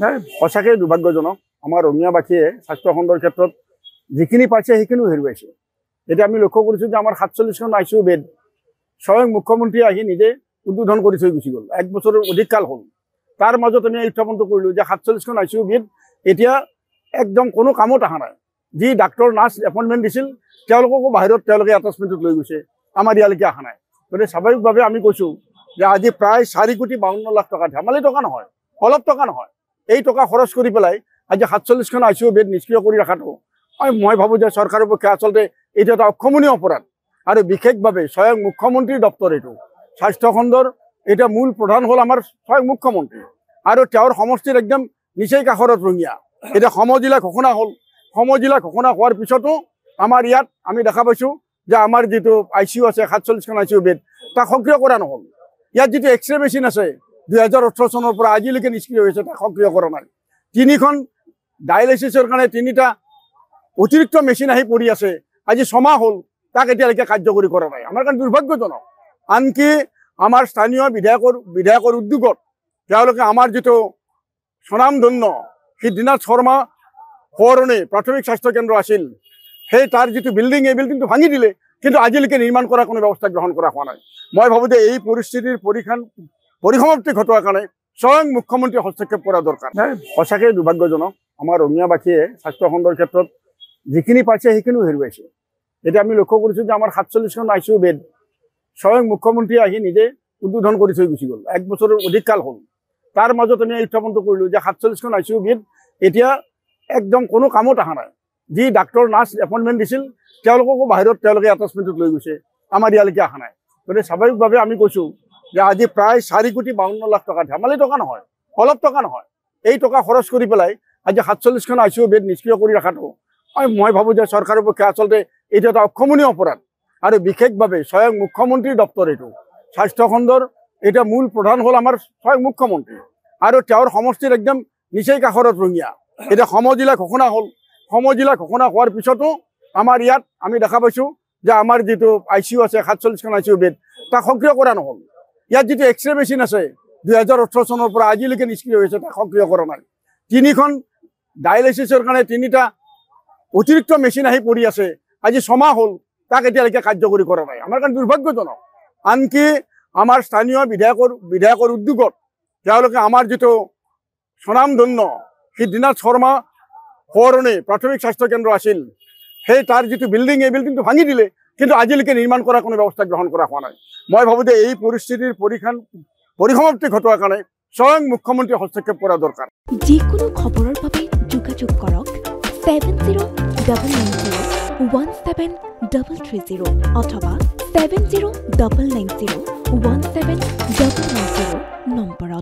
নাই সঁচাকৈ দুৰ্ভাগ্যজনক আমাৰ ৰঙিয়াবাসীয়ে স্বাস্থ্যখণ্ডৰ ক্ষেত্ৰত যিখিনি পাইছে সেইখিনিও হেৰুৱাইছে। এতিয়া আমি লক্ষ্য কৰিছোঁ যে আমাৰ ৪৭খন ICU বেড স্বয়ং মুখ্যমন্ত্ৰী আহি নিজে উদ্বোধন কৰি থৈ গুচি গ'ল। 1 বছৰৰ অধিক কাল হ'ল। তাৰ মাজত আমি উত্থাপন কৰিলোঁ যে ৪৭খন ICU বেড এতিয়া একদম কোনো কামত অহা নাই। যি ডাক্তৰ নাৰ্ছ এপইণ্টমেণ্ট দিছিল তেওঁলোককো বাহিৰত তেওঁলোকে এটাচমেণ্টত লৈ গৈছে, আমাৰ ইয়ালৈকে অহা নাই। গতিকে স্বাভাৱিকভাৱে আমি কৈছোঁ যে আজি প্ৰায় 4,52,00,000 টকা, ধেমালি টকা নহয়, অলপ টকা নহয়, এই টকা খৰচ কৰি পেলাই আজি ৪৭খন ICU বেড নিষ্ক্ৰিয় কৰি ৰখাটো মই ভাবোঁ যে চৰকাৰৰ পক্ষে আচলতে এইটো এটা অক্ষমনীয় অপৰাধ। আৰু বিশেষভাৱে স্বয়ং মুখ্যমন্ত্ৰীৰ দপ্তৰ এইটো স্বাস্থ্যখণ্ডৰ এতিয়া মূল প্ৰধান হ'ল আমাৰ স্বয়ং মুখ্যমন্ত্ৰী আৰু তেওঁৰ সমষ্টিৰ একদম নিচেই কাষৰত ৰঙিয়া। এতিয়া সমজিলা ঘোষণা হ'ল, সমজিলা ঘোষণা হোৱাৰ পিছতো আমাৰ ইয়াত আমি দেখা পাইছোঁ যে আমাৰ যিটো ICU আছে ৪৭খন ICU বেড তাক সক্ৰিয় কৰা নহ'ল। ইয়াত যিটো এক্সৰে মেচিন আছে 2018 চনৰ পৰা আজিলৈকে নিষ্ক্ৰিয় হৈছে, তাক সক্ৰিয় কৰা নাই। 3খন ডায়েলাইচিছৰ কাৰণে 3টা অতিৰিক্ত মেচিন আহি পৰি আছে, আজি 6 মাহ হ'ল, তাক এতিয়ালৈকে কাৰ্যকৰী কৰা নাই। আমাৰ কাৰণে দুৰ্ভাগ্যজনক। আনকি আমাৰ স্থানীয় বিধায়কৰ উদ্যোগত তেওঁলোকে আমাৰ যিটো স্বনামধন্য সিদ্ধিনাথ শৰ্মা সোঁৱৰণী প্ৰাথমিক স্বাস্থ্য কেন্দ্ৰ আছিল, সেই তাৰ যিটো বিল্ডিং, এই বিল্ডিংটো ভাঙি দিলে, কিন্তু আজিলৈকে নিৰ্মাণ কৰাৰ কোনো ব্যৱস্থা গ্ৰহণ কৰা হোৱা নাই। মই ভাবোঁ যে এই পৰিস্থিতিৰ পৰিসমাপ্তি ঘটোৱাৰ কাৰণে স্বয়ং মুখ্যমন্ত্ৰীয়ে হস্তক্ষেপ কৰা দৰকাৰ। নাই সঁচাকৈ দুৰ্ভাগ্যজনক আমাৰ ৰঙিয়াবাসীয়ে স্বাস্থ্যখণ্ডৰ ক্ষেত্ৰত যিখিনি পাইছে সেইখিনিও হেৰুৱাইছে। এতিয়া আমি লক্ষ্য কৰিছোঁ যে আমাৰ ৪৭খন ICU বেড স্বয়ং মুখ্যমন্ত্ৰী আহি নিজে উদ্বোধন কৰি থৈ গুচি গ'ল। 1 বছৰৰ অধিক কাল হ'ল। তাৰ মাজত আমি উত্থাপন কৰিলোঁ যে ৪৭খন ICU বেড এতিয়া একদম কোনো কামত অহা নাই। যি ডাক্তৰ নাৰ্ছ এপইণ্টমেণ্ট দিছিল তেওঁলোককো বাহিৰত তেওঁলোকে এটাচমেণ্টত লৈ গৈছে, আমাৰ ইয়ালৈকে অহা নাই। গতিকে স্বাভাৱিকভাৱে আমি কৈছোঁ যে আজি প্ৰায় 4,52,00,000 টকা, ধেমালি টকা নহয়, অলপ টকা নহয়, এই টকা খৰচ কৰি পেলাই আজি ৪৭খন ICU বেড নিষ্ক্ৰিয় কৰি ৰখাটো মই ভাবোঁ যে চৰকাৰৰ পক্ষে আচলতে এইটো এটা অক্ষমনীয় অপৰাধ। আৰু বিশেষভাৱে স্বয়ং মুখ্যমন্ত্ৰীৰ দপ্তৰ এইটো স্বাস্থ্যখণ্ডৰ এতিয়া মূল প্ৰধান হ'ল আমাৰ স্বয়ং মুখ্যমন্ত্ৰী আৰু তেওঁৰ সমষ্টিৰ একদম নিচেই কাষৰত ৰঙিয়া। এতিয়া সমজিলা ঘোষণা হ'ল, সমজিলা ঘোষণা হোৱাৰ পিছতো আমাৰ ইয়াত আমি দেখা পাইছোঁ যে আমাৰ যিটো ICU আছে ৪৭খন ICU বেড তাক সক্ৰিয় কৰা নহ'ল। ইয়াত যিটো এক্সৰে মেচিন আছে 2018 চনৰ পৰা আজিলৈকে নিষ্ক্ৰিয় হৈছে, তাক সক্ৰিয় কৰা নাই। 3খন ডায়েলাইচিছৰ কাৰণে 3টা অতিৰিক্ত মেচিন আহি পৰি আছে, আজি 6 মাহ হ'ল, তাক এতিয়ালৈকে কাৰ্যকৰী কৰা নাই। আমাৰ কাৰণে দুৰ্ভাগ্যজনক। আনকি আমাৰ স্থানীয় বিধায়কৰ উদ্যোগত তেওঁলোকে আমাৰ যিটো স্বনামধন্য সিদ্ধিনাথ শৰ্মা সোঁৱৰণী প্ৰাথমিক স্বাস্থ্য কেন্দ্ৰ আছিল, সেই তাৰ যিটো বিল্ডিং, এই বিল্ডিংটো ভাঙি দিলে, কিন্তু আজিলৈকে নিৰ্মাণ কৰাৰ কোনো ব্যৱস্থা গ্ৰহণ কৰা হোৱা নাই। মই ভাবোঁ যে এই পৰিস্থিতিৰ পৰিসমাপ্তি ঘটোৱাৰ কাৰণে স্বয়ং মুখ্যমন্ত্ৰীয়ে হস্তক্ষেপ কৰা দৰকাৰ। যিকোনো খবৰৰ বাবে যোগাযোগ কৰক 70901733 অথবা 7099017990 নম্বৰত।